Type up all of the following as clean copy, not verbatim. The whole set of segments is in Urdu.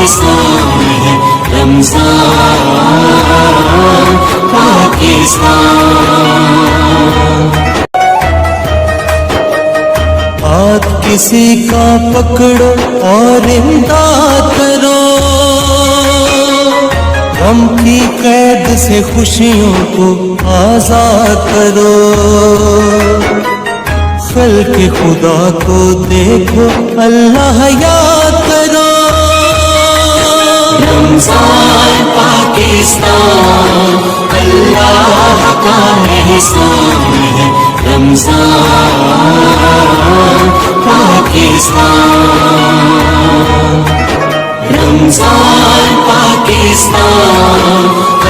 پاکستان ہے رمضان پاکستان۔ ہاتھ کسی کا پکڑو اور امداد کرو، غم کی قید سے خوشیوں کو آزاد کرو، خلق خدا کو دیکھو اللہ یاد کرو۔ رمضان پاکستان اللہ کا احسان ہے رمضان پاکستان، رمضان پاکستان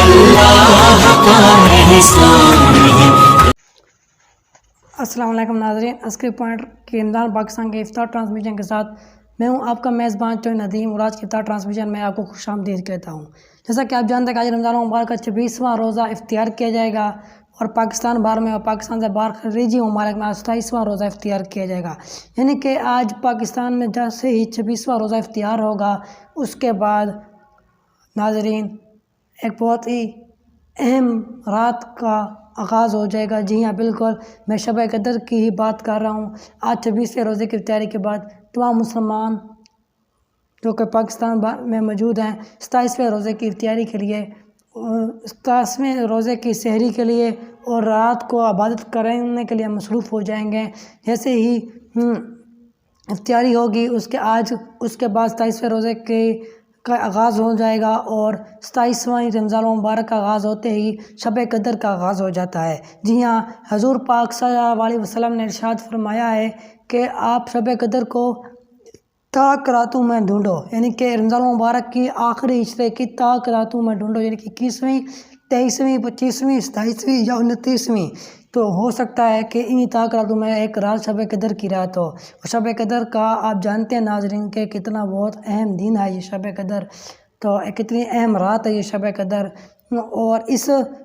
اللہ کا احسان ہے۔ السلام علیکم ناظرین، عسکری پوائنٹ کے رمضان پاکستان کے افطار ٹرانسمیشن کے ساتھ میں ہوں آپ کا میزبان چوئی ندیم، اور آج کے افطار ٹرانسمیشن میں آپ کو خوش آمدید کہتا ہوں۔ جیسا کہ آپ جانتے ہیں کہ آج رمضان مبارک کا 26واں روزہ افطار کیا جائے گا، اور پاکستان بھر میں اور پاکستان سے باہر خلیجی ممالک میں 27واں روزہ افطار کیا جائے گا۔ یعنی کہ آج پاکستان میں جیسے ہی 26واں روزہ افطار ہوگا، اس کے بعد ناظرین ایک بہت ہی اہم رات کا آغاز ہو جائے گا۔ جی ہاں، بالکل میں شب قدر کی ہی بات کر رہا ہوں۔ آج 26ویں روزے کی افطاری کے بعد تمام مسلمان جو کہ پاکستان میں موجود ہیں 27ویں روزے کی افطاری کے لیے، 27ویں روزے کی سحری کے لیے اور رات کو عبادت کرنے کے لیے مصروف ہو جائیں گے۔ جیسے ہی افطاری ہوگی اس کے بعد 27ویں روزے کا آغاز ہو جائے گا، اور 27واں رمضان المبارک کا آغاز ہوتے ہی شب قدر کا آغاز ہو جاتا ہے۔ جی ہاں، حضور پاک صلی اللہ علیہ وسلم نے ارشاد فرمایا ہے کہ آپ شب قدر کو تاک راتوں میں ڈھونڈو، یعنی کہ رمضان المبارک کی آخری حصے کی تاک راتوں میں ڈھونڈو، یعنی کہ 21ویں 23ویں 25ویں 27ویں یا 29ویں۔ تو ہو سکتا ہے کہ انہی تاک راتوں میں ایک رات شب قدر کی رات ہو، اور شب قدر کا آپ جانتے ہیں ناظرین کہ کتنا بہت اہم دن ہے یہ شب قدر، تو کتنی اہم رات ہے یہ شب قدر۔ اور اس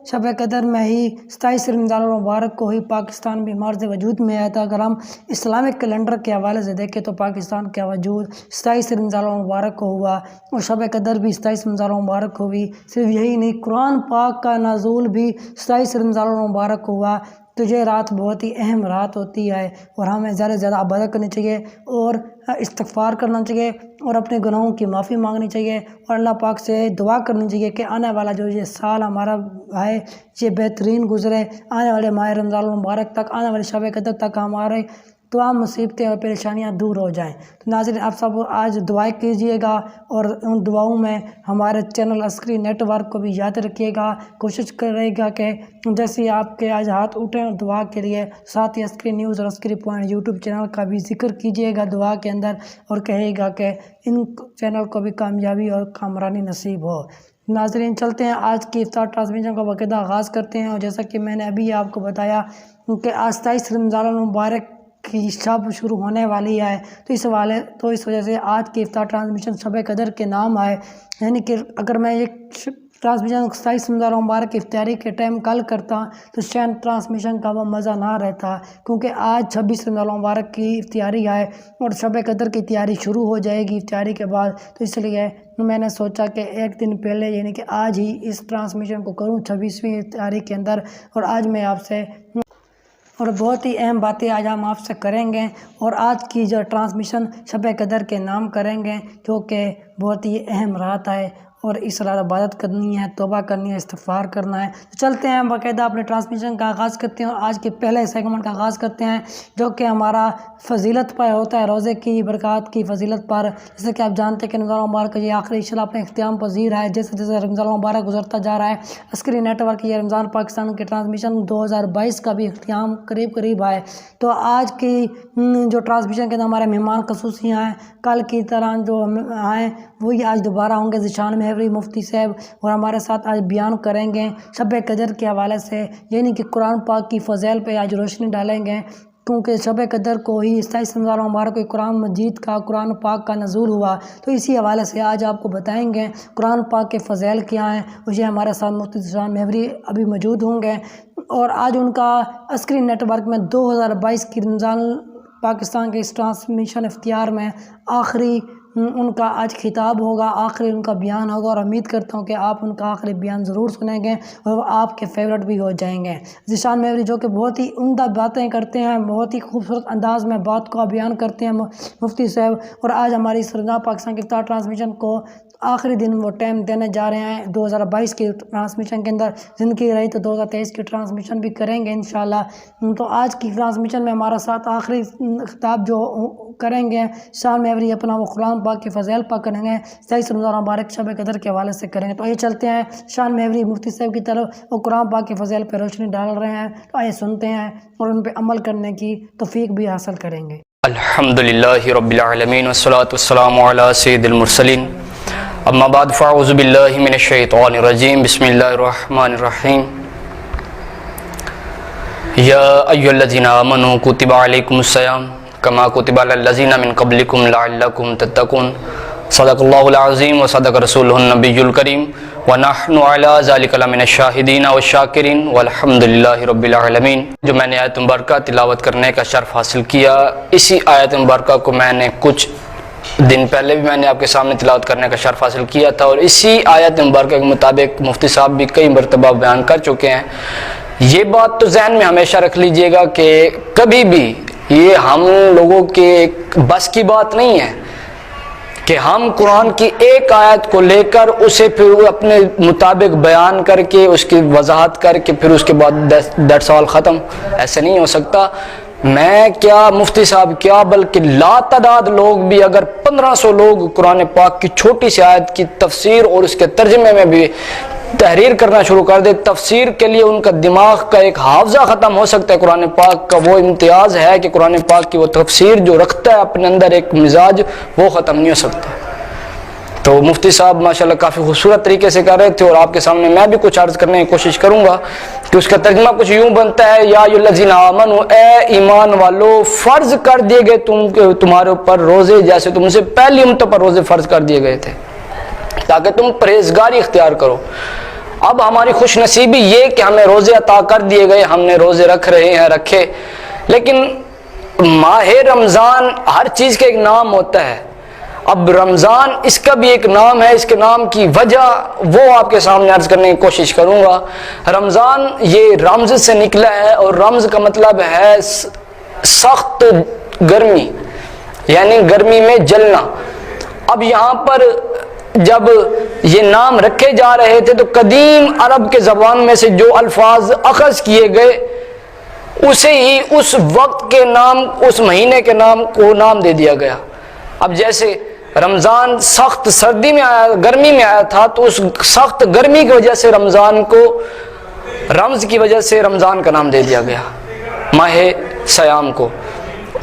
شب قدر میں ہی 27 رمضان المبارک کو ہی پاکستان بھی مرز وجود میں آیا تھا۔ اگر ہم اسلامک کیلنڈر کے حوالے سے دیکھیں تو پاکستان کا وجود 27 رمضان المبارک کو ہوا، اور شب قدر بھی 27 رمضان المبارک کو ہوئی۔ صرف یہی نہیں، قرآن پاک کا نزول بھی 27 رمضان المبارک کو ہوا۔ تو یہ رات بہت ہی اہم رات ہوتی ہے، اور ہمیں زیادہ سے زیادہ عبادت کرنی چاہیے، اور استغفار کرنا چاہیے، اور اپنے گناہوں کی معافی مانگنی چاہیے، اور اللہ پاک سے دعا کرنی چاہیے کہ آنے والا جو یہ سال ہمارا ہے یہ بہترین گزرے، آنے والے ماہ رمضان المبارک تک، آنے والے شب قدر تک ہمارے تمام مصیبتیں اور پریشانیاں دور ہو جائیں۔ تو ناظرین، آپ سب آج دعائیں کیجیے گا، اور ان دعاؤں میں ہمارے چینل عسکری نیٹ ورک کو بھی یاد رکھیے گا۔ کوشش کرے گا کہ جیسے آپ کے آج ہاتھ اٹھیں دعا کے لیے، ساتھ ہی عسکری نیوز اور عسکری پوائنٹ یوٹیوب چینل کا بھی ذکر کیجیے گا دعا کے اندر، اور کہے گا کہ ان چینل کو بھی کامیابی اور کامرانی نصیب ہو۔ ناظرین، چلتے ہیں آج کی افطار ٹرانسمیشن کا باقاعدہ آغاز کرتے ہیں، اور جیسا کہ میں نے ابھی آپ کو بتایا کہ آج 27 رمضان المبارک کی شب شروع ہونے والی ہے، تو اس وجہ سے آج کی افطار ٹرانسمیشن شب قدر کے نام آئے۔ یعنی کہ اگر میں ایک ٹرانسمیشن 27 رمضان المبارک کی افطاری کے ٹائم کل کرتا تو شاید ٹرانسمیشن کا وہ مزہ نہ رہتا، کیونکہ آج 26 رمضان المبارک کی افطاری ہے، اور شب قدر کی تیاری شروع ہو جائے گی افطاری کے بعد۔ تو اس لیے میں نے سوچا کہ ایک دن پہلے، یعنی کہ آج ہی اس ٹرانسمیشن کو کروں 26ویں افطاری کے اندر، اور آج میں آپ سے اور بہت ہی اہم باتیں آج ہم آپ سے کریں گے، اور آج کی جو ٹرانسمیشن شب قدر کے نام کریں گے، جو کہ بہت ہی اہم رات ہے، اور اس رات عبادت کرنی ہے، توبہ کرنی ہے، استغفار کرنا ہے۔ تو چلتے ہیں باقاعدہ اپنے ٹرانسمیشن کا آغاز کرتے ہیں، اور آج کے پہلے سیگمنٹ کا آغاز کرتے ہیں، جو کہ ہمارا فضیلت پر ہوتا ہے، روزے کی برکات کی فضیلت پر۔ جیسے کہ آپ جانتے ہیں کہ رمضان المبارک کا یہ آخری اشارہ اپنے اختتام پذیر ہے۔ جیسے جیسے رمضان المبارک گزرتا جا رہا ہے، عسکری نیٹ ورک یہ رمضان پاکستان کے ٹرانسمیشن 2022 کا بھی اختتام قریب ہے۔ تو آج کی جو ٹرانسمیشن کے اندر ہمارے مہمان خصوصی ہیں، کل کی طرح جو ہیں وہی آج دوبارہ ہوں گے، ذیشان مہروی مفتی صاحب، اور ہمارے ساتھ آج بیان کریں گے شب قدر کے حوالے سے، یعنی کہ قرآن پاک کی فضائل پہ آج روشنی ڈالیں گے، کیونکہ شب قدر کو ہی 27 رمضان المبارک کو قرآن مجید کا، قرآن پاک کا نزول ہوا، تو اسی حوالے سے آج آپ کو بتائیں گے قرآن پاک کے فضائل کیا ہیں۔ مجھے ہمارے ساتھ مفتی ذیشان مہروی ابھی موجود ہوں گے، اور آج ان کا عسکری نیٹ ورک میں 2022 کی رمضان پاکستان کے اس ٹرانسمیشن اختیار میں آخری ان کا آج خطاب ہوگا، آخری ان کا بیان ہوگا، اور امید کرتا ہوں کہ آپ ان کا آخری بیان ضرور سنیں گے اور وہ آپ کے فیورٹ بھی ہو جائیں گے۔ ذیشان میوری جو کہ بہت ہی عمدہ باتیں کرتے ہیں، بہت ہی خوبصورت انداز میں بات کو بیان کرتے ہیں مفتی صاحب، اور آج ہماری سرگاہ پاکستان کی افطار ٹرانسمیشن کو آخری دن وہ ٹائم دینے جا رہے ہیں 2022 کی ٹرانسمیشن کے اندر۔ زندگی رہی تو 2023 کی ٹرانسمیشن بھی کریں گے انشاءاللہ۔ تو آج کی ٹرانسمیشن میں ہمارا ساتھ آخری خطاب جو کریں گے ذیشان میوری اپنا وہ قرآن پاک کے فضائل پاک کریں گے، 23 رمضان مبارک شب قدر کے حوالے سے کریں گے۔ تو آئیے چلتے ہیں ذیشان میوری مفتی صاحب کی طرف، وہ قرآن پاک کے فضائل پہ روشنی ڈال رہے ہیں، تو آئیے سنتے ہیں اور ان پہ عمل کرنے کی توفیق بھی حاصل کریں گے۔ الحمدللہ رب العالمین والصلاة والسلام علی سید المرسلین، اما بعد فاعوذ باللہ من الشیطان الرجیم، بسم اللہ الرحمن الرحیم۔ یا ایھا الذین آمنوا کتب علیکم الصیام کما کتب علی الذین من قبلکم لعلکم تتقون، صدق اللہ العظیم وصدق رسولہ النبی الکریم، ونحن علی ذلک لمن الشاہدین والشاکرین والحمدللہ رب العالمین۔ جو میں نے آیت مبارکہ تلاوت کرنے کا شرف حاصل کیا، اسی آیت مبارکہ کو میں نے کچھ دن پہلے بھی میں نے آپ کے سامنے تلاوت کرنے کا شرف حاصل کیا تھا، اور اسی آیت مبارکہ کے مطابق مفتی صاحب بھی کئی مرتبہ بیان کر چکے ہیں۔ یہ بات تو ذہن میں ہمیشہ رکھ لیجئے گا کہ کبھی بھی یہ ہم لوگوں کے بس کی بات نہیں ہے کہ ہم قرآن کی ایک آیت کو لے کر اسے پھر اپنے مطابق بیان کر کے اس کی وضاحت کر کے پھر اس کے بعد 10 سال ختم، ایسے نہیں ہو سکتا۔ میں کیا مفتی صاحب کیا بلکہ لا تعداد لوگ بھی اگر 1500 لوگ قرآن پاک کی چھوٹی سی آیت کی تفسیر اور اس کے ترجمے میں بھی تحریر کرنا شروع کر دے، تفسیر کے لیے ان کا دماغ کا ایک حافظہ ختم ہو سکتا ہے۔ قرآن پاک کا وہ امتیاز ہے کہ قرآن پاک کی وہ تفسیر جو رکھتا ہے اپنے اندر ایک مزاج، وہ ختم نہیں ہو سکتا۔ تو مفتی صاحب ماشاءاللہ کافی خوبصورت طریقے سے کر رہے تھے، اور آپ کے سامنے میں بھی کچھ عرض کرنے کی کوشش کروں گا کہ اس کا ترجمہ کچھ یوں بنتا ہے، یا ایھا الذین آمنوا، اے ایمان والو، فرض کر دیے گئے تمہارے اوپر روزے جیسے تم سے پہلی امتوں پر روزے فرض کر دیے گئے تھے تاکہ تم پرہیزگاری اختیار کرو۔ اب ہماری خوش نصیبی یہ کہ ہمیں روزے عطا کر دیے گئے، ہم نے روزے رکھ رہے ہیں، رکھے، لیکن ماہ رمضان ہر چیز کا ایک نام ہوتا ہے۔ اب رمضان اس کا بھی ایک نام ہے، اس کے نام کی وجہ وہ آپ کے سامنے عرض کرنے کی کوشش کروں گا۔ رمضان یہ رمز سے نکلا ہے، اور رمز کا مطلب ہے سخت گرمی، یعنی گرمی میں جلنا۔ اب یہاں پر جب یہ نام رکھے جا رہے تھے تو قدیم عرب کے زبان میں سے جو الفاظ اخذ کیے گئے اسے ہی اس وقت کے نام، اس مہینے کے نام کو نام دے دیا گیا۔ اب جیسے رمضان سخت سردی میں آیا، گرمی میں آیا تھا، تو اس سخت گرمی کی وجہ سے رمضان کو، رمز کی وجہ سے رمضان کا نام دے دیا گیا، ماہ سیام کو۔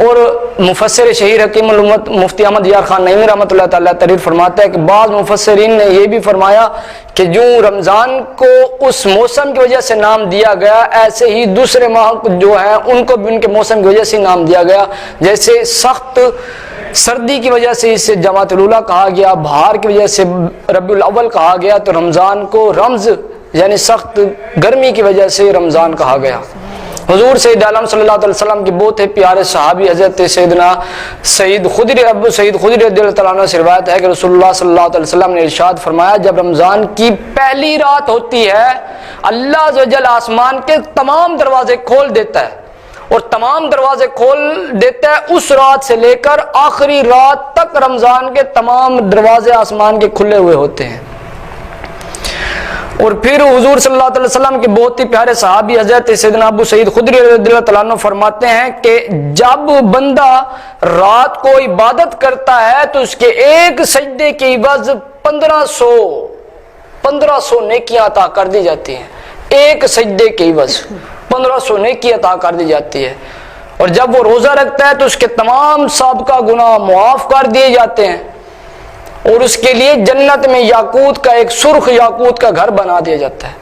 اور مفسر شہیر حکیم الامت مفتی احمد یار خان نعیمی رحمۃ اللہ تعالیٰ تحریر فرماتا ہے کہ بعض مفسرین نے یہ بھی فرمایا کہ جو رمضان کو اس موسم کی وجہ سے نام دیا گیا، ایسے ہی دوسرے ماہ جو ہیں ان کو بھی ان کے موسم کی وجہ سے نام دیا گیا۔ جیسے سخت سردی کی وجہ سے اسے جمادی الاولیٰ کہا گیا، بہار کی وجہ سے ربیع الاول کہا گیا، تو رمضان کو رمز یعنی سخت گرمی کی وجہ سے رمضان کہا گیا۔ حضور سید عالم صلی اللہ علیہ وسلم کے بہت پیارے صحابی حضرت سیدنا سعید خدری، ابو سعید خدری رضی اللہ تعالیٰ عنہ سے روایت ہے کہ رسول اللہ صلی اللہ علیہ وسلم نے ارشاد فرمایا، جب رمضان کی پہلی رات ہوتی ہے اللہ عز و جل آسمان کے تمام دروازے کھول دیتا ہے، اور تمام دروازے کھول دیتا ہے اس رات سے لے کر آخری رات تک رمضان کے تمام دروازے آسمان کے کھلے ہوئے ہوتے ہیں۔ اور پھر حضور صلی اللہ علیہ وسلم کے بہت ہی پیارے صحابی حضرت سیدنا ابو سعید خدری رضی اللہ تعالیٰ عنہ فرماتے ہیں کہ جب بندہ رات کو عبادت کرتا ہے تو اس کے ایک سجدے کے عوض 1500 نیکیاں عطا کر دی جاتی ہیں، ایک سجدے کے عوض 1500 نیکی عطا کر دی جاتی ہے۔ اور جب وہ روزہ رکھتا ہے تو اس کے تمام سابقہ گناہ معاف کر دیے جاتے ہیں، اور اس کے لیے جنت میں یاقوت کا، ایک سرخ یاقوت کا گھر بنا دیا جاتا ہے۔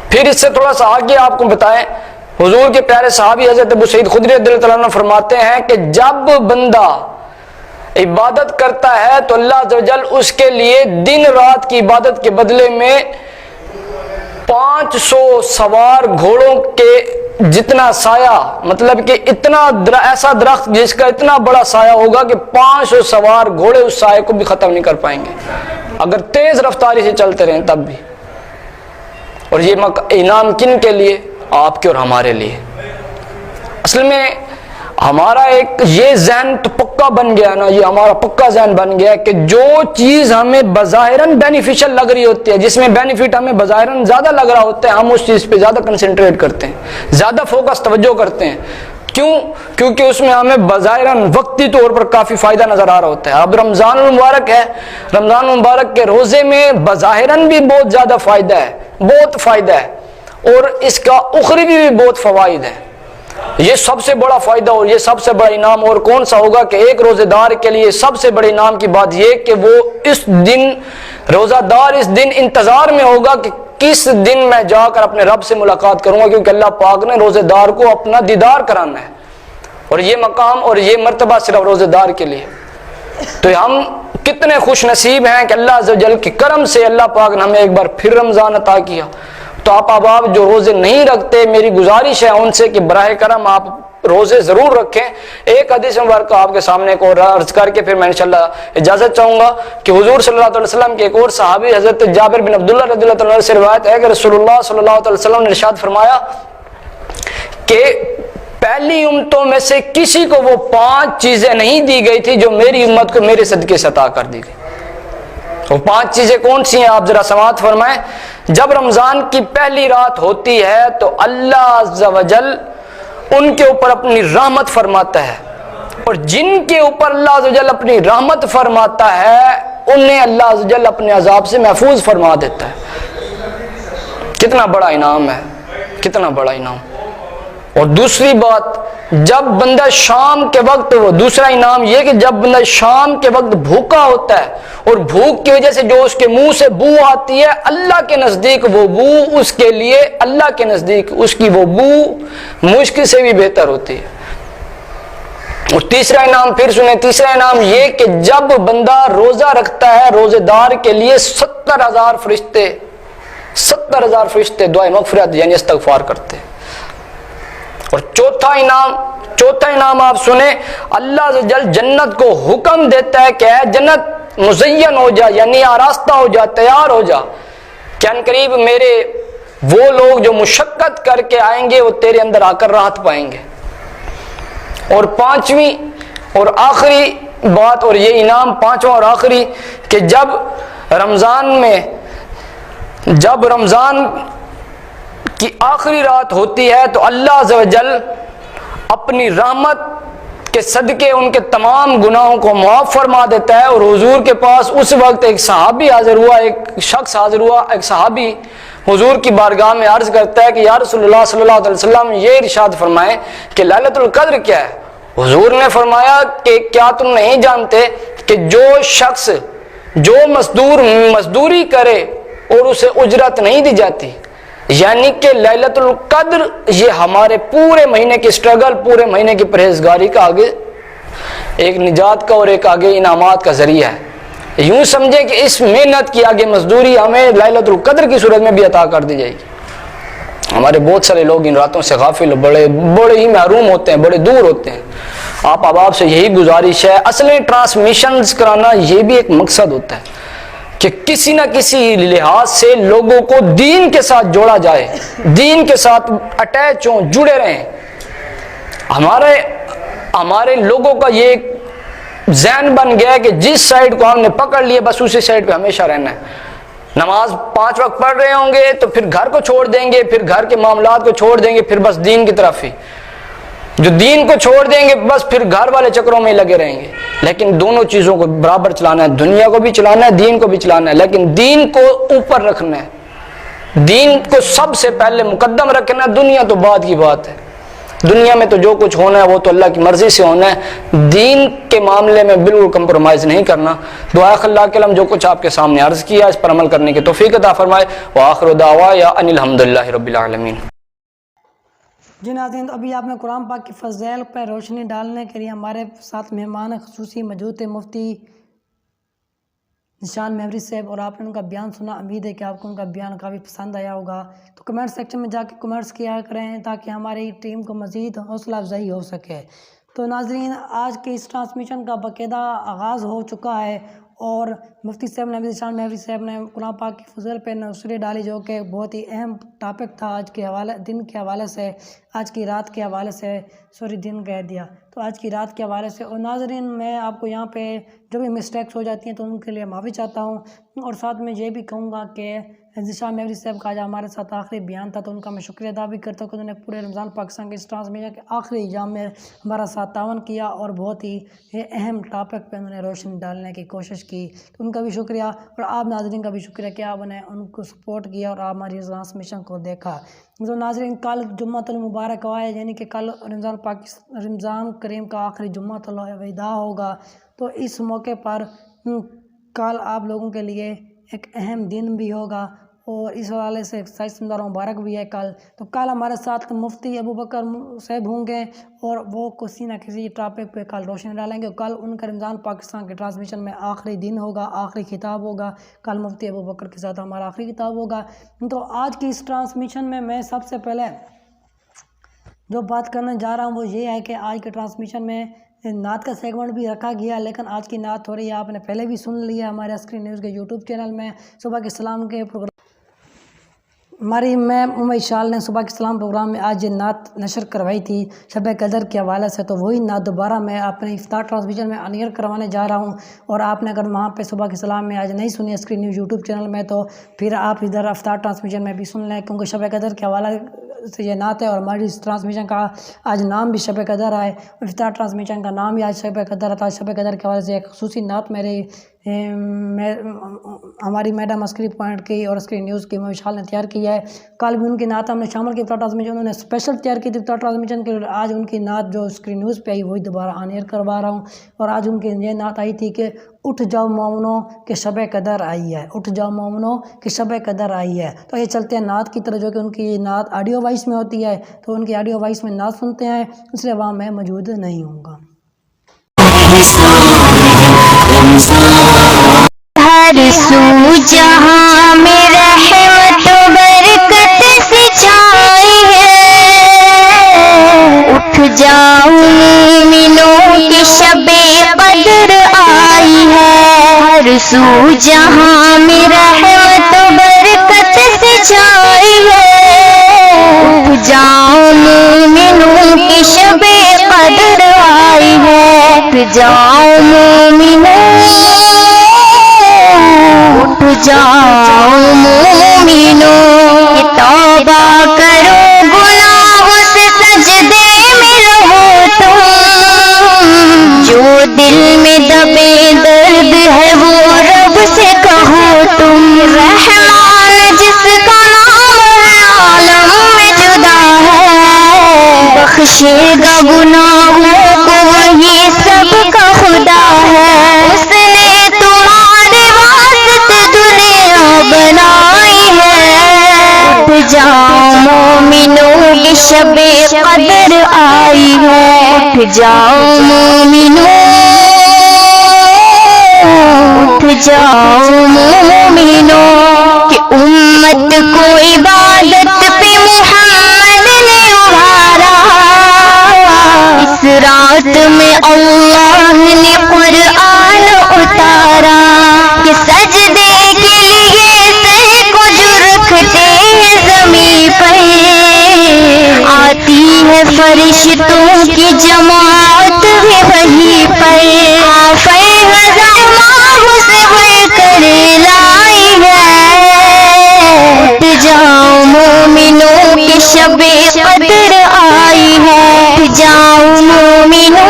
پھر اس سے تھوڑا سا آگے آپ کو بتائیں، حضور کے پیارے صحابی حضرت ابو سعید خدری رضی اللہ تعالیٰ عنہ فرماتے ہیں کہ جب بندہ عبادت کرتا ہے تو اللہ عز و جل اس کے لیے دن رات کی عبادت کے بدلے میں 5 500 سوار گھوڑوں کے جتنا سایہ، مطلب کہ اتنا ایسا درخت جس کا اتنا بڑا سایہ ہوگا کہ 500 سوار گھوڑے اس سایہ کو بھی ختم نہیں کر پائیں گے اگر تیز رفتاری سے چلتے رہیں تب بھی۔ اور یہ انعام کن کے لیے؟ آپ کے اور ہمارے لیے۔ اصل میں ہمارا ایک یہ ذہن تو پکا بن گیا نا، یہ ہمارا پکا ذہن بن گیا کہ جو چیز ہمیں بظاہراً بینیفیشل لگ رہی ہوتی ہے، جس میں بینیفٹ ہمیں بظاہراً زیادہ لگ رہا ہوتا ہے، ہم اس چیز پہ زیادہ کنسنٹریٹ کرتے ہیں، زیادہ فوکس توجہ کرتے ہیں۔ کیوں؟ کیونکہ اس میں ہمیں بظاہراً وقتی طور پر کافی فائدہ نظر آ رہا ہوتا ہے۔ اب رمضان المبارک ہے، رمضان المبارک کے روزے میں بظاہراً بھی بہت زیادہ فائدہ ہے، بہت فائدہ ہے، اور اس کا اخروی بھی بہت فوائد ہے۔ یہ سب سے بڑا فائدہ اور یہ سب سے بڑا انعام اور کون سا ہوگا کہ ایک روزے دار کے لیے سب سے بڑے انعام کی بات یہ کہ وہ اس دن، روزہ دار اس دن انتظار میں ہوگا کہ کس دن میں جا کر اپنے رب سے ملاقات کروں گا، کیونکہ اللہ پاک نے روزے دار کو اپنا دیدار کرانا ہے، اور یہ مقام اور یہ مرتبہ صرف روزے دار کے لیے۔ تو ہم کتنے خوش نصیب ہیں کہ اللہ عز و جل کے کرم سے اللہ پاک نے ہمیں ایک بار پھر رمضان عطا کیا۔ تو آپ احباب جو روزے نہیں رکھتے، میری گزارش ہے ان سے کہ براہ کرم آپ روزے ضرور رکھیں۔ ایک حدیث مبارکہ آپ کے سامنے کو عرض کر کے پھر میں انشاءاللہ اجازت چاہوں گا کہ حضور صلی اللہ علیہ وسلم کے ایک اور صحابی حضرت جابر بن عبداللہ رضی اللہ عنہ سے روایت ہے کہ رسول اللہ صلی اللہ علیہ وسلم نے ارشاد فرمایا کہ پہلی امتوں میں سے کسی کو وہ 5 چیزیں نہیں دی گئی تھی جو میری امت کو میرے صدقے سے عطا کر دی گئی۔ وہ 5 چیزیں کون سی ہیں آپ ذرا سماعت فرمائیں۔ جب رمضان کی پہلی رات ہوتی ہے تو اللہ عز و جل ان کے اوپر اپنی رحمت فرماتا ہے، اور جن کے اوپر اللہ عز و جل اپنی رحمت فرماتا ہے انہیں اللہ عز و جل اپنے عذاب سے محفوظ فرما دیتا ہے۔ کتنا بڑا انعام ہے، کتنا بڑا انعام۔ اور دوسری بات، جب بندہ شام کے وقت، وہ دوسرا انعام یہ کہ جب بندہ شام کے وقت بھوکا ہوتا ہے اور بھوک کی وجہ سے جو اس کے منہ سے بو آتی ہے، اللہ کے نزدیک وہ بو اس کے لیے، اللہ کے نزدیک اس کی وہ بو مشک سے بھی بہتر ہوتی ہے۔ اور تیسرا انعام پھر سنیں، تیسرا انعام یہ کہ جب بندہ روزہ رکھتا ہے، روزے دار کے لیے 70,000 فرشتے، 70,000 فرشتے دعائے مغفرت یعنی استغفار کرتے ہیں۔ اور چوتھا انعام آپ سنیں، اللہ عز و جل جنت کو حکم دیتا ہے کہ اے جنت مزین ہو جا، یعنی آراستہ ہو جا، تیار ہو جا، کہ ان قریب میرے وہ لوگ جو مشقت کر کے آئیں گے وہ تیرے اندر آ کر راحت پائیں گے۔ اور پانچویں اور آخری بات، اور یہ انعام پانچواں اور آخری، کہ جب رمضان کی آخری رات ہوتی ہے تو اللہ عز و جل اپنی رحمت کے صدقے ان کے تمام گناہوں کو معاف فرما دیتا ہے۔ اور حضور کے پاس اس وقت ایک صحابی حاضر ہوا، ایک شخص حاضر ہوا، ایک صحابی حضور کی بارگاہ میں عرض کرتا ہے کہ یا رسول اللہ صلی اللہ علیہ وسلم یہ ارشاد فرمائیں کہ لیلۃ القدر کیا ہے؟ حضور نے فرمایا کہ کیا تم نہیں جانتے کہ جو شخص جو مزدوری کرے اور اسے اجرت نہیں دی جاتی، یعنی کہ لیلۃ القدر یہ ہمارے پورے مہینے کی سٹرگل، پورے مہینے کی پرہیزگاری کا آگے ایک نجات کا اور ایک آگے انعامات کا ذریعہ ہے۔ یوں سمجھے کہ اس محنت کی آگے مزدوری ہمیں لیلۃ القدر کی صورت میں بھی عطا کر دی جائے گی۔ ہمارے بہت سارے لوگ ان راتوں سے غافل، بڑے ہی محروم ہوتے ہیں، بڑے دور ہوتے ہیں۔ آپ احباب سے یہی گزارش ہے، اصل میں ٹرانسمیشنز کرانا یہ بھی ایک مقصد ہوتا ہے کہ کسی نہ کسی لحاظ سے لوگوں کو دین کے ساتھ جوڑا جائے، دین کے ساتھ اٹیچ ہوں، جڑے رہیں۔ ہمارے لوگوں کا یہ ایک ذہن بن گیا ہے کہ جس سائڈ کو ہم نے پکڑ لیا بس اسی سائڈ پہ ہمیشہ رہنا ہے۔ نماز 5 وقت پڑھ رہے ہوں گے تو پھر گھر کو چھوڑ دیں گے، پھر گھر کے معاملات کو چھوڑ دیں گے، پھر بس دین کی طرف ہی، جو دین کو چھوڑ دیں گے بس پھر گھر والے چکروں میں لگے رہیں گے۔ لیکن دونوں چیزوں کو برابر چلانا ہے، دنیا کو بھی چلانا ہے، دین کو بھی چلانا ہے، لیکن دین کو اوپر رکھنا ہے، دین کو سب سے پہلے مقدم رکھنا ہے، دنیا تو بعد کی بات ہے۔ دنیا میں تو جو کچھ ہونا ہے وہ تو اللہ کی مرضی سے ہونا ہے، دین کے معاملے میں بالکل کمپرومائز نہیں کرنا۔ دعا اللہ کے علم جو کچھ آپ کے سامنے عرض کیا اس پر عمل کرنے کی توفیق عطا فرمائے۔ وآخر دعوایا ان الحمدللہ رب العالمین۔ جی ناظرین، تو ابھی آپ نے قرآن پاک کی فضائل پر روشنی ڈالنے کے لیے ہمارے ساتھ مہمان خصوصی موجود تھے، مفتی ذیشان میوری صاحب، اور آپ نے ان کا بیان سنا. امید ہے کہ آپ کو ان کا بیان کافی پسند آیا ہوگا. تو کمنٹ سیکشن میں جا کے کمنٹس کیا کریں تاکہ ہماری ٹیم کو مزید حوصلہ افزائی ہو سکے. تو ناظرین، آج کے اس ٹرانسمیشن کا باقاعدہ آغاز ہو چکا ہے اور مفتی صاحب نے ذیشان میوری صاحب نے قرآن پاک کی فضل پہ نصرے ڈالی، جو کہ بہت ہی اہم ٹاپک تھا آج کے دن کے حوالے سے، آج کی رات کے حوالے سے. دن کہہ دیا تو آج کی رات کے حوالے سے. اور ناظرین، میں آپ کو یہاں پہ جو بھی مسٹیکس ہو جاتی ہیں تو ان کے لیے معافی چاہتا ہوں، اور ساتھ میں یہ بھی کہوں گا کہ ذیشان میوری صاحب کا جو ہمارے ساتھ آخری بیان تھا تو ان کا میں شکریہ ادا بھی کرتا ہوں کہ انہوں نے پورے رمضان پاکستان کے اس ٹرانسمیشن کے آخری ایام میں ہمارا ساتھ تعاون کیا اور بہت ہی اہم ٹاپک پہ انہوں نے روشنی ڈالنے کی کوشش کی. تو ان کا بھی شکریہ، اور آپ ناظرین کا بھی شکریہ کہ آپ نے ان کو سپورٹ کیا اور آپ ہماری ٹرانسمیشن کو دیکھا. تو ناظرین، کل جمعۃ المبارک ہے، یعنی کہ کل رمضان کریم کا آخری جمعۃ الوداع ہوگا. تو اس موقع پر کل آپ لوگوں کے لیے ایک اہم دن بھی ہوگا اور اس حوالے سے 27 رمضان مبارک بھی ہے کل. تو کل ہمارے ساتھ مفتی ابوبکر صاحب ہوں گے اور وہ کسی نہ کسی ٹاپک پہ کل روشنی ڈالیں گے. کل ان کا رمضان پاکستان کے ٹرانسمیشن میں آخری دن ہوگا، آخری خطاب ہوگا. کل مفتی ابوبکر کے ساتھ ہمارا آخری خطاب ہوگا. تو آج کی اس ٹرانسمیشن میں سب سے پہلے جو بات کرنے جا رہا ہوں وہ یہ ہے کہ آج کے ٹرانسمیشن میں نعت کا سیگمنٹ بھی رکھا گیا، لیکن آج کی نعت ہو رہی ہے، آپ نے پہلے بھی سن لی ہے ہمارے اسکرین نیوز کے یوٹیوب چینل میں. صبح کے سلام کے پروگرام ہماری میم اشال نے صبح کے سلام پروگرام میں آج یہ نعت نشر کروائی تھی شب قدر کے حوالے سے. تو وہی نعت دوبارہ میں اپنے افطار ٹرانسمیشن میں آن کروانے جا رہا ہوں، اور آپ نے اگر وہاں پہ صبح کے سلام میں آج نہیں سنی اسکرین نیوز یوٹیوب چینل میں تو پھر آپ ادھر افطار ٹرانسمیشن میں بھی سن لیں، کیونکہ شب قدر کے حوالے سے یہ نعت ہے اور ہماری اس ٹرانسمیشن کا آج نام بھی شب قدر ہے. افطار ٹرانسمیشن کا نام بھی آج شب قدر تھا. شب قدر کے حوالے سے ایک خصوصی نعت ہماری میڈم عسکری پوائنٹ کی اور اسکرین نیوز کی مشال نے تیار کی ہے. کل بھی ان کی نعت ہم نے شامل کی افطار ٹرانسمیشن، انہوں نے اسپیشل تیار کی تھی افطار ٹرانسمیشن کے. آج ان کی نعت جو اسکرین نیوز پہ آئی وہی دوبارہ آن ایئر کروا رہا ہوں. اور آج ان کی یہ نعت آئی تھی کہ اٹھ جاؤ مومنوں کہ شب قدر آئی ہے، اٹھ جاؤ مومنوں کہ شب قدر آئی ہے. تو یہ چلتے ہیں نعت کی طرح، جو کہ ان کی نعت آڈیو وائس میں ہوتی ہے. تو ان کی آڈیو وائس میں نعت سنتے ہیں، اس لیے وہاں میں موجود نہیں ہوں گا. ہر سو جہاں میں رحمت و برکت سے چھائی ہے، اٹھ جاؤ مومنوں کی شب قدر آئی ہے. ہر سو جہاں میں رحمت و برکت سے چھائی ہے، اٹھ جاؤ مومنوں کی شب قدر آئی ہے. اٹھ جاؤ مومنوں، اٹھ جاؤ مومنوں، توبہ کرو گناہوں سے سجدے میں رہو تم. جو دل میں دبے درد ہے وہ رب سے کہو تم. رحمان جس کا نام عالم میں جدا ہے، بخشے گا گناہوں کو وہی سب کا خدا ہے. اس نے تمہارے واسطے دنیا بنائی ہے. اٹھ جاؤ مومنوں کی شب قدر آئی ہے. اٹھ جاؤ مومنوں، اٹھ جاؤ مومنوں، کہ امت کو عبادت پہ محمد نے ابھارا. اس رات میں اللہ نے قرآن اتارا، کہ سجدے کے لیے سر کو جو رکھتے ہیں زمین پر، آتی ہے فرشتوں کی جماعت بھی وہیں پر. آفے ہزار ماہ سے بڑھ کر لائی ہے. اٹھ جاؤ مومنوں کی شب قدر آئی ہے. اٹھ جاؤ مومنوں،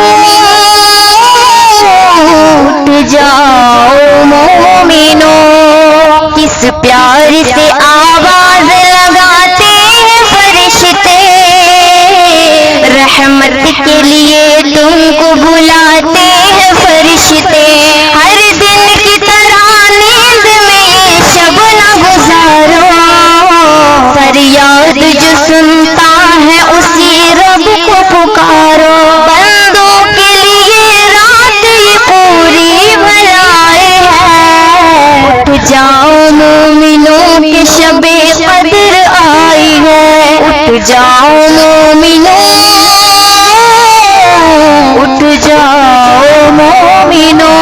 اٹھ جاؤ مومنوں. کس پیار سے آواز لگاتے ہیں فرشتے، رحمت کے لیے تم کو بلاتے ہیں فرشتے. ہر دن کی طرح نیند میں شب نہ گزارو، فریاد جو سنتا ہے اسی رب کو پکارو. بندوں کے لیے رات یہ پوری بنائے ہے، جاؤ مومنوں، اٹھ جاؤ مومنوں،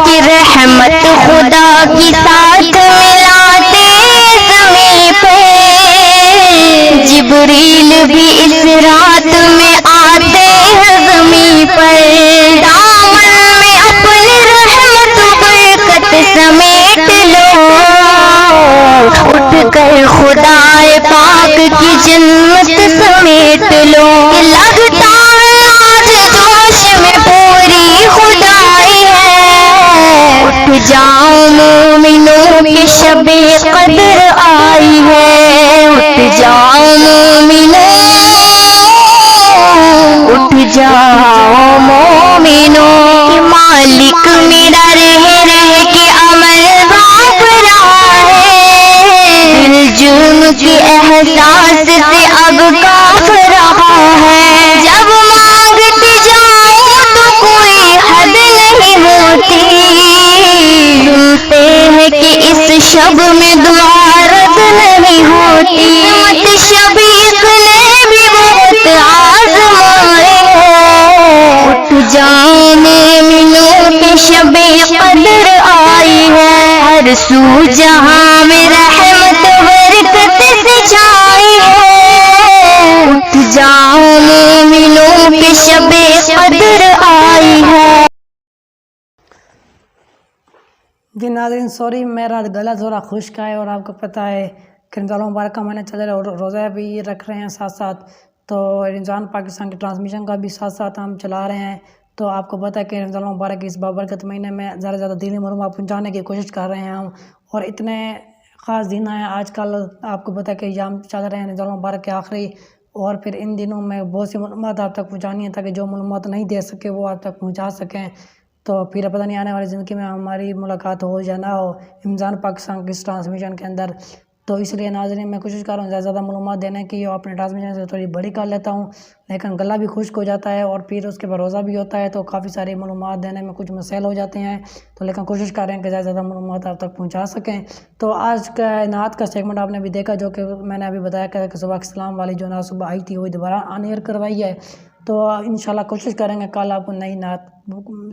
کہ رحمت خدا کی ساتھ ملاتے زمین پہ، جبریل بھی اس رات میں آتے ہیں زمین پر، دامن میں اپنی رحمت برکت سمیٹ لو، اٹھ کر خدا پاک کی جنت سمیٹ لو، لگتا ہے آج جوش میں پوری خدائی ہے، اٹھ جاؤ مومنوں کی شب قدر آئی ہے، اٹھ جاؤ مومنوں، اٹھ جاؤ مومنوں، مالک میرا رہ رہ کے عمل بھاپ رہا ہے، دل جرم کے احساس سے اب کاف رہا ہے، جب مانگتے جاؤ تو کوئی حد نہیں ہوتی، سنتے ہیں کہ اس شب میں دعا رد نہیں ہوتی، مت شبیق نے بھی بہت آزمائے ہیں، اٹھ جاؤ مومنوں کے شب قدر آئی ہے، ہر سو جہاں میں رحمت برکت سے چھائی ہے، اٹھ جاؤ مومنوں کے شب قدر آئی ہے۔ جی ناظرین سوری میرا گلا تھوڑا خشک ہے، اور آپ کو پتہ ہے کہ رمضان مبارک کا مہینہ چل رہا ہے اور روزہ بھی رکھ رہے ہیں ساتھ ساتھ، تو رمضان پاکستان کی ٹرانسمیشن کا بھی ساتھ ساتھ ہم چلا رہے ہیں، تو آپ کو پتہ ہے کہ رمضان مبارک اس بابرکت مہینے میں زیادہ سے زیادہ دینی معلومات پہنچانے کی کوشش کر رہے ہیں ہم، اور اتنے خاص دن ہیں آج کل، آپ کو پتہ ہے کہ ایام چل رہے ہیں رمضان مبارک کے آخری، اور پھر ان دنوں میں بہت سی معلومات آپ تک پہنچانی ہیں تاکہ جو معلومات نہیں دے سکے وہ آپ تک پہنچا سکیں، تو پھر پتہ نہیں آنے والی زندگی میں ہماری ملاقات ہو یا نہ ہو رمضان پاکستان کی اس ٹرانسمیشن کے اندر، تو اس لیے ناظرین میں کوشش کر رہا ہوں زیادہ سے زیادہ معلومات دینے کی، اور اپنے ٹرانسمیشن سے تھوڑی بڑی کر لیتا ہوں، لیکن گلا بھی خشک ہو جاتا ہے، اور پھر اس کے بعد روزہ بھی ہوتا ہے، تو کافی ساری معلومات دینے میں کچھ مسائل ہو جاتے ہیں، تو لیکن کوشش کر رہے ہیں کہ زیادہ سے زیادہ معلومات آپ تک پہنچا سکیں۔ تو آج کا نعت کا سیگمنٹ آپ نے بھی دیکھا، جو کہ میں نے ابھی بتایا کہ صبح کے سلام والی جو نعت صبح آئی تھی وہی دوبارہ آن ایئر کروائی ہے، تو انشاءاللہ کوشش کریں گے کل آپ کو نئی نعت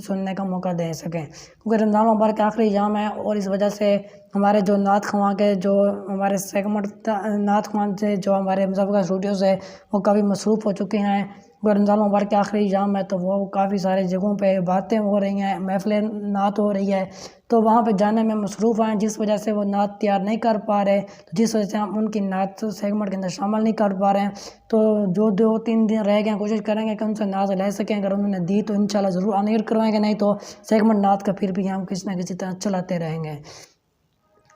سننے کا موقع دے سکیں، کیونکہ رمضان مبارک کے آخری ایام ہے، اور اس وجہ سے ہمارے جو نعت خواں کے جو ہمارے سیگمنٹ نعت خواں سے جو ہمارے مذہب اسٹوڈیوز ہے وہ کافی مصروف ہو چکے ہیں، رمضان مبارک کے آخری ایام ہے تو وہ کافی سارے جگہوں پہ باتیں ہو رہی ہیں، محفلیں نعت ہو رہی ہے، تو وہاں پہ جانے میں مصروف ہیں، جس وجہ سے وہ نعت تیار نہیں کر پا رہے، جس وجہ سے ہم ان کی نعت سیگمنٹ کے اندر شامل نہیں کر پا رہے ہیں، تو جو 2-3 دن رہ گئے ہیں کوشش کریں گے کہ ان سے نعت لے سکیں، اگر انہوں نے دی تو انشاءاللہ ضرور آن ایئر کروائیں گے، نہیں تو سیگمنٹ نعت کا پھر بھی ہم کسی نہ کسی طرح چلاتے رہیں گے۔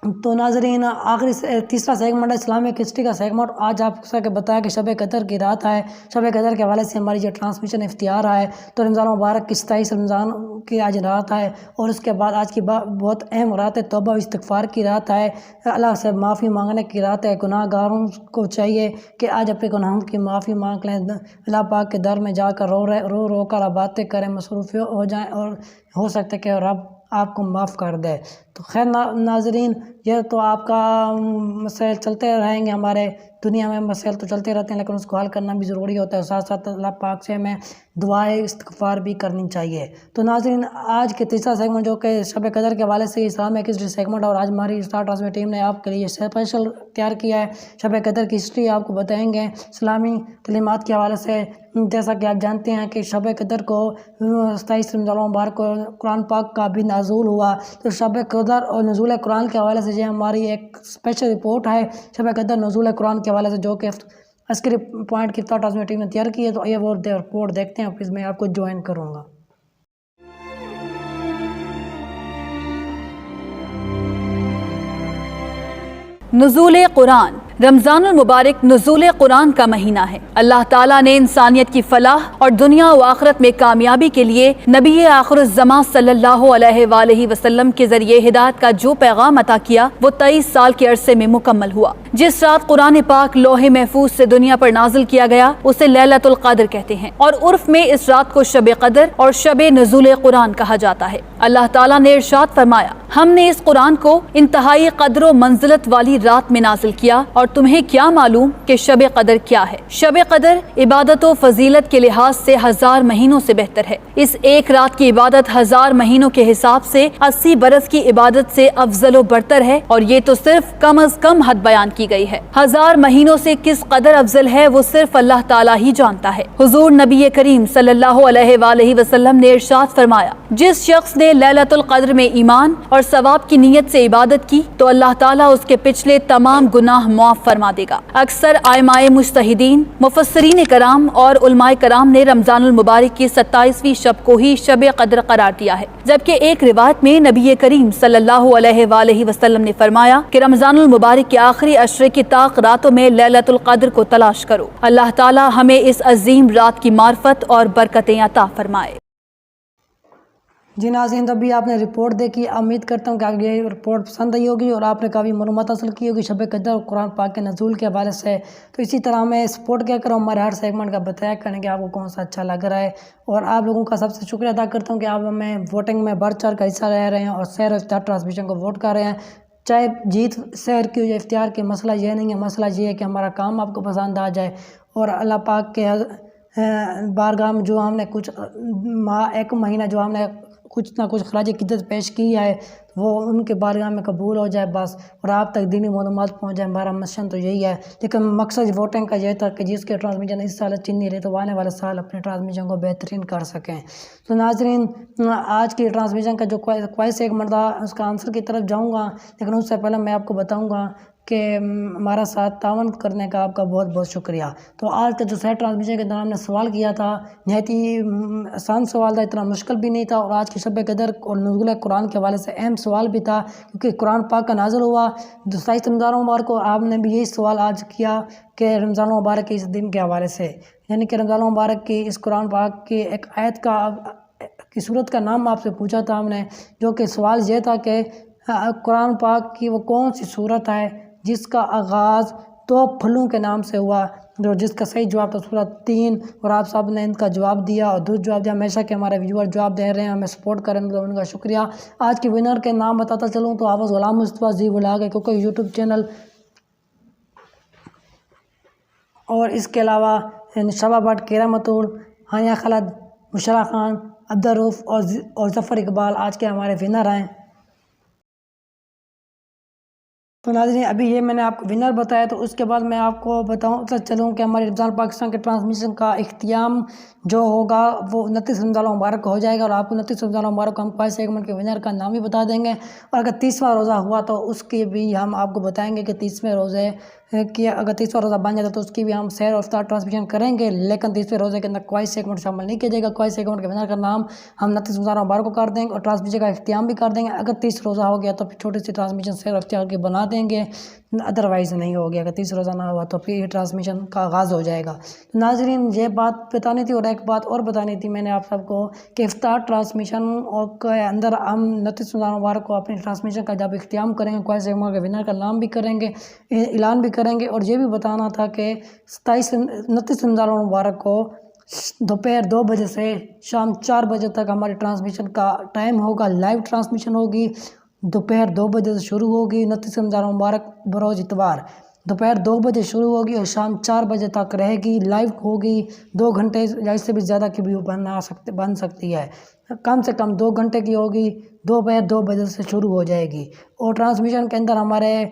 تو ناظرین آخری تیسرا سیگمنٹ ہے اسلامک ہسٹری کا سیگمنٹ، آج آپ سے بتایا کہ شب قدر کی رات ہے، شب قدر کے حوالے سے ہماری جو ٹرانسمیشن اختیار ہے، تو رمضان مبارک کی 27 رمضان کی آج رات ہے، اور اس کے بعد آج کی بہت اہم رات ہے، توبہ و استغفار کی رات ہے، اللہ سے معافی مانگنے کی رات ہے، گناہ گاروں کو چاہیے کہ آج اپنے گناہوں کی معافی مانگ لیں، اللہ پاک کے در میں جا کر رو کر باتیں کریں، مصروف ہو جائیں، اور ہو سکتا ہے کہ رب آپ کو معاف کر دے۔ تو خیر ناظرین یہ تو آپ کا مسائل چلتے رہیں گے، ہمارے دنیا میں مسائل تو چلتے رہتے ہیں لیکن اس کو حل کرنا بھی ضروری ہوتا ہے، ساتھ ساتھ اللہ پاک سے ہمیں دعائیں استغفار بھی کرنی چاہیے۔ تو ناظرین آج کے تیسرا سیگمنٹ جو کہ شب قدر کے حوالے سے اسلامک ہسٹری سیگمنٹ، اور آج ہماری اسٹار ٹرانسمیٹ ٹیم نے آپ کے لیے اسپیشل تیار کیا ہے، شب قدر کی ہسٹری آپ کو بتائیں گے اسلامی تعلیمات کے حوالے سے، جیسا کہ آپ جانتے ہیں کہ شب قدر کو 27 رمضان مبارک کو قرآن پاک کا بھی نازل ہوا، تو شب قدر اور نزول قرآن کے حوالے سے یہ ہماری ایک اسپیشل رپورٹ ہے شب قدر نزول قرآن کے حوالے سے، جو کہ عسکری پوائنٹ کی ٹرانسمیٹ ٹیم نے تیار کی ہے، تو یہ وہ رپورٹ دیکھتے ہیں، پھر میں آپ کو جوائن کروں گا۔ نزول قرآن۔ رمضان المبارک نزول قرآن کا مہینہ ہے۔ اللہ تعالیٰ نے انسانیت کی فلاح اور دنیا و آخرت میں کامیابی کے لیے نبی آخر الزماں صلی اللہ علیہ وآلہ وسلم کے ذریعے ہدایت کا جو پیغام عطا کیا وہ 23 سال کے عرصے میں مکمل ہوا۔ جس رات قرآن پاک لوح محفوظ سے دنیا پر نازل کیا گیا اسے لیلۃ القدر کہتے ہیں، اور عرف میں اس رات کو شب قدر اور شب نزول قرآن کہا جاتا ہے۔ اللہ تعالیٰ نے ارشاد فرمایا، ہم نے اس قرآن کو انتہائی قدر و منزلت والی رات میں نازل کیا، اور تمہیں کیا معلوم کہ شب قدر کیا ہے؟ شب قدر عبادت و فضیلت کے لحاظ سے 1000 مہینوں سے بہتر ہے۔ اس ایک رات کی عبادت 1000 مہینوں کے حساب سے 80 برس کی عبادت سے افضل و برتر ہے، اور یہ تو صرف کم از کم حد بیان کی گئی ہے۔ 1000 مہینوں سے کس قدر افضل ہے وہ صرف اللہ تعالیٰ ہی جانتا ہے۔ حضور نبی کریم صلی اللہ علیہ وآلہ وسلم نے ارشاد فرمایا، جس شخص نے لیلۃ القدر میں ایمان اور ثواب کی نیت سے عبادت کی تو اللہ تعالیٰ اس کے پچھلے تمام گناہ معاف فرما دے گا۔ اکثر ائمہ مجتہدین، مفسرین کرام اور علماء کرام نے رمضان المبارک کی 27ویں شب کو ہی شب قدر قرار دیا ہے، جبکہ ایک روایت میں نبی کریم صلی اللہ علیہ وآلہ وسلم نے فرمایا کہ رمضان المبارک کے آخری عشرے کی طاق راتوں میں لیلۃ القدر کو تلاش کرو۔ اللہ تعالیٰ ہمیں اس عظیم رات کی معرفت اور برکتیں عطا فرمائے۔ جی ناظرین، تو ابھی آپ نے رپورٹ دیکھی، امید کرتا ہوں کہ آپ یہ رپورٹ پسند آئی ہوگی اور آپ نے کافی معلومات حاصل کی ہوگی شب قدر اور قرآن پاک کے نزول کے حوالے سے۔ تو اسی طرح میں سپورٹ کیا کروں، ہمارے ہر سیگمنٹ کا بتایا کریں کہ آپ کو کون سا اچھا لگ رہا ہے، اور آپ لوگوں کا سب سے شکریہ ادا کرتا ہوں کہ آپ ہمیں ووٹنگ میں بڑھ چڑھ کر حصہ لے رہے ہیں اور سحر و افطار ٹرانسمیشن کو ووٹ کر رہے ہیں۔ چاہے جیت سحر کی یا افطار کی، مسئلہ یہ نہیں ہے، مسئلہ یہ ہے کہ ہمارا کام آپ کو پسند آ جائے، اور اللہ پاک کے بارگاہ میں جو ہم نے کچھ ایک مہینہ جو ہم نے کچھ نہ کچھ خراج عقیدت پیش کی ہے وہ ان کے بارگاہ میں قبول ہو جائے بس، اور آپ تک دینی معلومات پہنچ جائیں۔ ہمارا مشن تو یہی ہے، لیکن مقصد ووٹنگ کا یہ تھا کہ جس کے ٹرانسمیشن اس سال اچھی نہیں رہی تو آنے والے سال اپنے ٹرانسمیشن کو بہترین کر سکیں۔ تو ناظرین، آج کی ٹرانسمیشن کا جو کوائس ایک مرتبہ اس کا آنسر کی طرف جاؤں گا، لیکن اس سے پہلے میں آپ کو بتاؤں گا کہ ہمارا ساتھ تعاون کرنے کا آپ کا بہت بہت شکریہ۔ تو آج کا جو سحر ٹرانسمیشن کے دوران ہم نے سوال کیا تھا، نہایت ہی آسان سوال تھا، اتنا مشکل بھی نہیں تھا، اور آج کی شب قدر اور نزول قرآن کے حوالے سے اہم سوال بھی تھا، کیونکہ قرآن پاک کا نازل ہوا 27 رمضان مبارک کو۔ آپ نے بھی یہی سوال آج کیا کہ رمضان مبارک کے اس دن کے حوالے سے، یعنی کہ رمضان مبارک کی اس قرآن پاک کی ایک آیت کی صورت کا نام آپ سے پوچھا تھا ہم نے، جو کہ سوال یہ تھا کہ قرآن پاک کی وہ کون سی صورت ہے جس کا آغاز 2 پھلوں کے نام سے ہوا، جو جس کا صحیح جواب تھا سورۃ 3، اور آپ سب نے ان کا جواب دیا اور درست جواب دیا۔ ہمیشہ کہ ہمارے ویور جواب دے رہے ہیں، ہمیں سپورٹ کریں تو ان کا شکریہ۔ آج کی ونر کے نام بتاتا چلوں تو آواز غلام مصطفیٰ زی ولاگ ہے، کیونکہ یوٹیوب چینل، اور اس کے علاوہ شبہ بٹ، کیرا متول، ہانیہ خالد، بشرا خان، عبدالروف اور ظفر اقبال آج کے ہمارے ونر ہیں۔ تو ناظرین، ابھی یہ میں نے آپ کو ونر بتایا، تو اس کے بعد میں آپ کو بتاؤں چلوں کہ ہمارے رمضان پاکستان کے ٹرانسمیشن کا اختتام جو ہوگا وہ 29 رمضان مبارک ہو جائے گا، اور آپ کو 29 رمضان مبارک کو ہم کوئی سیگمنٹ کے ونر کا نام بھی بتا دیں گے، اور اگر 30واں روزہ ہوا تو اس کی بھی ہم آپ کو بتائیں گے کہ 30ویں روزے کی اگر 30واں روزہ بن جاتا تو اس کی بھی ہم سحر اور افطار ٹرانسمیشن کریں گے، لیکن 30ویں روزے کے اندر کوئی سیگمنٹ شامل نہیں کیا جائے گا۔ کوئی سیگمنٹ کے ونر کا نام ہم 29 رمضان مبارک کو کر دیں گے اور ٹرانسمیشن کا اختتام بھی کر دیں گے۔ اگر 30 روزہ ہو گیا تو پھر چھوٹی سی ٹرانسمیشن سحر اور افطار کی بنا دیں گے، ادروائز نہیں ہو گیا۔ اگر 30 روزہ نہ ہوا تو پھر ٹرانسمیشن کا آغاز ہو جائے گا۔ ناظرین، یہ بات بتانی تھی، اور ایک بات اور بتانی تھی میں نے آپ سب کو کہ افطار ٹرانسمیشن کے اندر ہم 29 رمضان مبارک کو اپنی ٹرانسمیشن کا جب اختتام کریں گے، کوئی سیگمنٹ کے ونر کا نام بھی کریں گے، اعلان بھی کریں گے، اور یہ بھی بتانا تھا کہ 29 رمضان مبارک کو دوپہر 2 بجے سے شام 4 بجے تک ہماری ٹرانسمیشن کا ٹائم ہوگا، لائیو ٹرانسمیشن ہوگی، دوپہر 2 بجے سے شروع ہوگی۔ 29 رمضان مبارک بروز اتوار دوپہر 2 بجے شروع ہوگی اور شام 4 بجے تک رہے گی، لائیو ہوگی۔ 2 گھنٹے یا اس سے بھی زیادہ کی بھی بن سکتی ہے، کم سے کم 2 گھنٹے کی ہوگی، دوپہر 2 بجے سے شروع ہو جائے گی۔ اور ٹرانسمیشن کے اندر ہمارے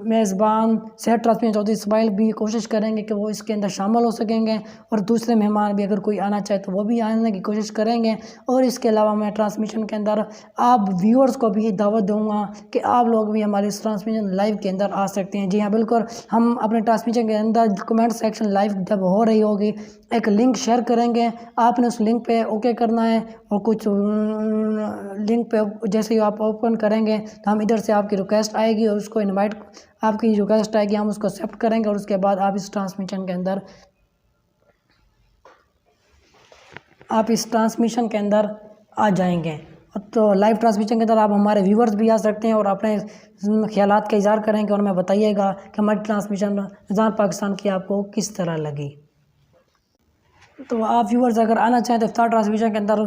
میزبان سحر ٹرانسمیشن چودھری اسماعیل بھی کوشش کریں گے کہ وہ اس کے اندر شامل ہو سکیں گے، اور دوسرے مہمان بھی اگر کوئی آنا چاہے تو وہ بھی آنے کی کوشش کریں گے۔ اور اس کے علاوہ میں ٹرانسمیشن کے اندر آپ ویورز کو بھی دعوت دوں گا کہ آپ لوگ بھی ہماری اس ٹرانسمیشن لائیو کے اندر آ سکتے ہیں۔ جی ہاں، بالکل، ہم اپنے ٹرانسمیشن کے اندر کمنٹ سیکشن لائیو جب ہو رہی ہوگی ایک لنک شیئر کریں گے، آپ نے اس لنک پہ اوکے کرنا ہے، اور کچھ لنک پہ جیسے ہی آپ اوپن کریں گے تو ہم ادھر سے آپ کی ریکویسٹ آئے گی، اور اس کو انوائٹ، آپ کی ریکویسٹ آئے گی، ہم اس کو ایکسیپٹ کریں گے، اور اس کے بعد آپ اس ٹرانسمیشن کے اندر آ جائیں گے۔ تو لائیو ٹرانسمیشن کے اندر آپ ہمارے ویورز بھی آ سکتے ہیں اور اپنے خیالات کا اظہار کریں گے، اور ہمیں بتائیے گا کہ ہماری ٹرانسمیشن رمضان پاکستان کی آپ کو کس طرح لگی۔ تو آپ ویورز اگر آنا چاہیں تو افطار ٹرانسمیشن کے اندر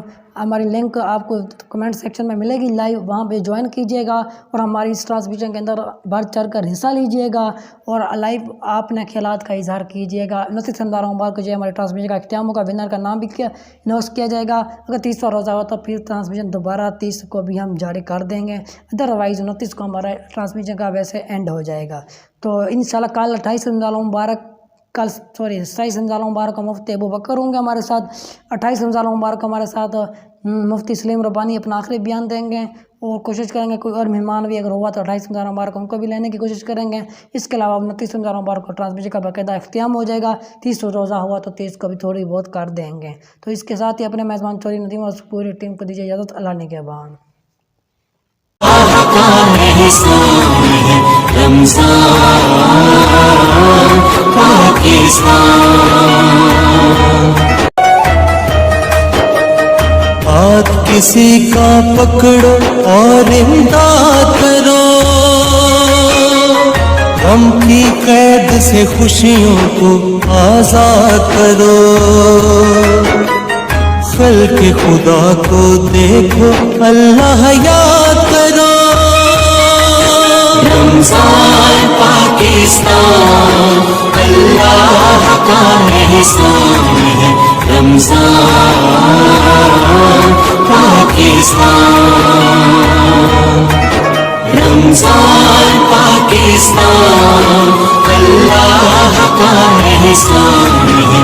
ہماری لنک آپ کو کمنٹ سیکشن میں ملے گی لائیو، وہاں پہ جوائن کیجیے گا اور ہماری اس ٹرانسمیشن کے اندر بڑھ چڑھ کر حصہ لیجیے گا اور لائیو آپ نے خیالات کا اظہار کیجیے گا۔ 29 رمضان المبارک کو جو ہے ہماری ٹرانسمیشن کا اختتام ہوگا، ونر کا نام بھی اناؤنس کیا جائے گا۔ اگر 30واں روزہ ہوا تو پھر ٹرانسمیشن دوبارہ 30 کو بھی ہم جاری کر دیں گے، ادروائز 29 کو ہمارا ٹرانسمیشن کا ویسے اینڈ ہو جائے گا۔ تو انشاءاللہ کل 28 رمضان المبارک 27 رمضان المبارک کو مفتی ابو بکر ہوں گے ہمارے ساتھ، 28 رمضان المبارک کو ہمارے ساتھ مفتی سلیم ربانی اپنا آخری بیان دیں گے، اور کوشش کریں گے کوئی اور مہمان بھی اگر ہوا تو 28 رمضان المبارک کو ان کو بھی لینے کی کوشش کریں گے۔ اس کے علاوہ 29 رمضان المبارک کو ٹرانسمیشن کا باقاعدہ اختتام ہو جائے گا، 30 روزہ ہوا تو 30 کو بھی تھوڑی بہت کر دیں گے۔ تو اس کے ساتھ ہی اپنے میزبان چوری ندیم اور پوری ٹیم کو دیجیے اجازت، اللہ نگہبان۔ ہاتھ کسی کا پکڑو اور امداد کرو، غم کی قید سے خوشیوں کو آزاد کرو، خلق خدا کو دیکھو اللہ یاد کرو۔ رمضان پاکستان اللہ کا احسان ہے، رمضان پاکستان، رمضان پاکستان اللہ کا احسان ہے۔